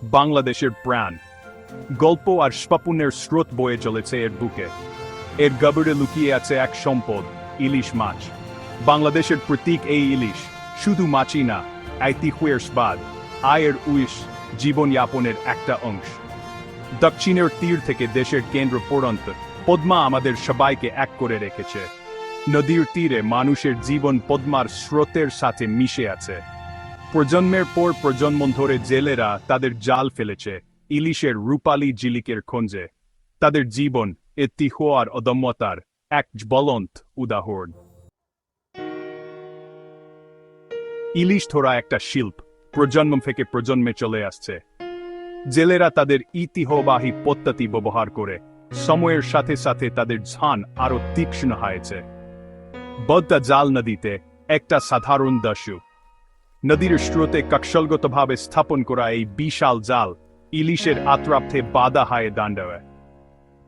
বাংলাদেশের প্রাণ। গল্প আর স্বপ্নের স্রোত বয়ে চলেছে এর বুকে। এর গভীরে লুকিয়ে আছে এক সম্পদ, ইলিশ মাছ। বাংলাদেশের প্রতীক এই ইলিশ, শুধু মাছই না, ঐতিহ্যের স্বাদ, আয়ের উৎস, জীবনযাপনের একটা অংশ। দক্ষিণের তীর থেকে দেশের কেন্দ্র পর্যন্ত পদ্মা আমাদের সবাইকে এক করে রেখেছে। নদীর তীরে মানুষের জীবন পদ্মার স্রোতের সাথে মিশে আছে। প্রজন্মের পর প্রজন্ম ধরে জেলেরা তাদের জাল ফেলেছে ইলিশের রূপালী ঝিলিকের খোঁজে। তাদের জীবন, ঐতিহ্য আর অদম্যতার এক জ্বলন্ত উদাহরণ। ইলিশ ধরা একটা শিল্প, প্রজন্ম থেকে প্রজন্মে চলে আসছে। জেলেরা তাদের ঐতিহ্যবাহী পদ্ধতি ব্যবহার করে সময়ের সাথে সাথে তাদের ঝান আরো তীক্ষ্ণ হয়েছে। বদ্দা জাল নদীতে একটা সাধারণ দস্যু। নদীর স্রোতে কৌশলগতভাবে স্থাপন করা এই বিশাল জাল ইলিশের আত্রাপ্তে বাধা হয়ে দাঁড়ায়।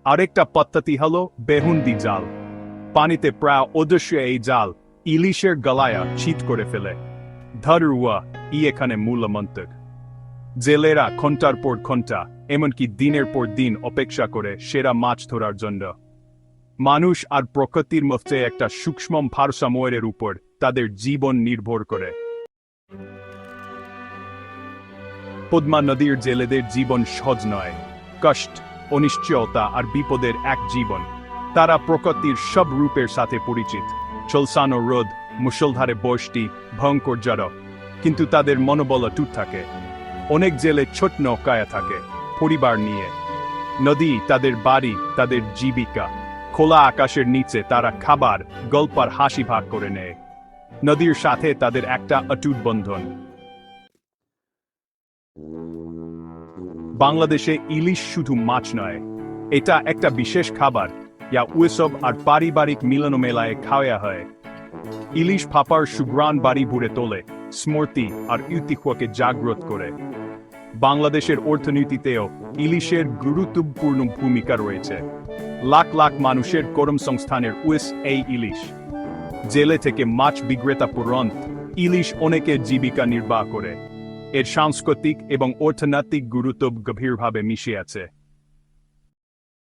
আরেকটা পদ্ধতি হলো বেহুন্দি জাল। পানিতে প্রায় অদৃশ্য এই জাল ইলিশের গলায় ছিদ করে ফেলে। ধরুয়া এখানে মূল মন্ত্র। জেলেরা ঘন্টার পর ঘন্টা, এমনকি দিনের পর দিন অপেক্ষা করে সেরা মাছ ধরার জন্য। মানুষ আর প্রকৃতির মধ্যে একটা সূক্ষ্ম ভারসাম্যের উপর তাদের জীবন নির্ভর করে। পদ্মা নদীর জেলেদের জীবন সহজ নয়। কষ্ট, অনিশ্চয়তা আর বিপদের এক জীবন। তারা প্রকৃতির সব রূপের সাথে পরিচিত। ঝলসানো রোদ, মুষলধারে বৃষ্টি, ভয়ঙ্কর ঝড়। কিন্তু তাদের মনোবল অটুট থাকে। অনেক জেলে ছোট নৌকায় থাকে, পরিবার নিয়ে। নদী তাদের বাড়ি, তাদের জীবিকা। খোলা আকাশের নিচে তারা খাবার, গল্প আর হাসি ভাগ করে নেয়। নদীর সাথে তাদের একটা অটুট বন্ধন। বাংলাদেশে ইলিশ শুধু মাছ নয়, এটা একটা বিশেষ খাবার, যা উৎসব আর পারিবারিক মিলনমেলায় খাওয়া হয়। ইলিশ ভাপার সুঘ্রাণ বাড়ি ভরে তোলে, স্মৃতি আর ঐতিহ্যকে জাগ্রত করে। বাংলাদেশের অর্থনীতিতেও ইলিশের গুরুত্বপূর্ণ ভূমিকা রয়েছে। লাখ লাখ মানুষের কর্মসংস্থানের উৎস এই ইলিশ। জেলে থেকে মাছ বিক্রেতা পর্যন্ত ইলিশ অনেকের জীবিকা নির্বাহ করে। এর সাংস্কৃতিক এবং অর্থনৈতিক গুরুত্ব গভীরভাবে মিশে আছে।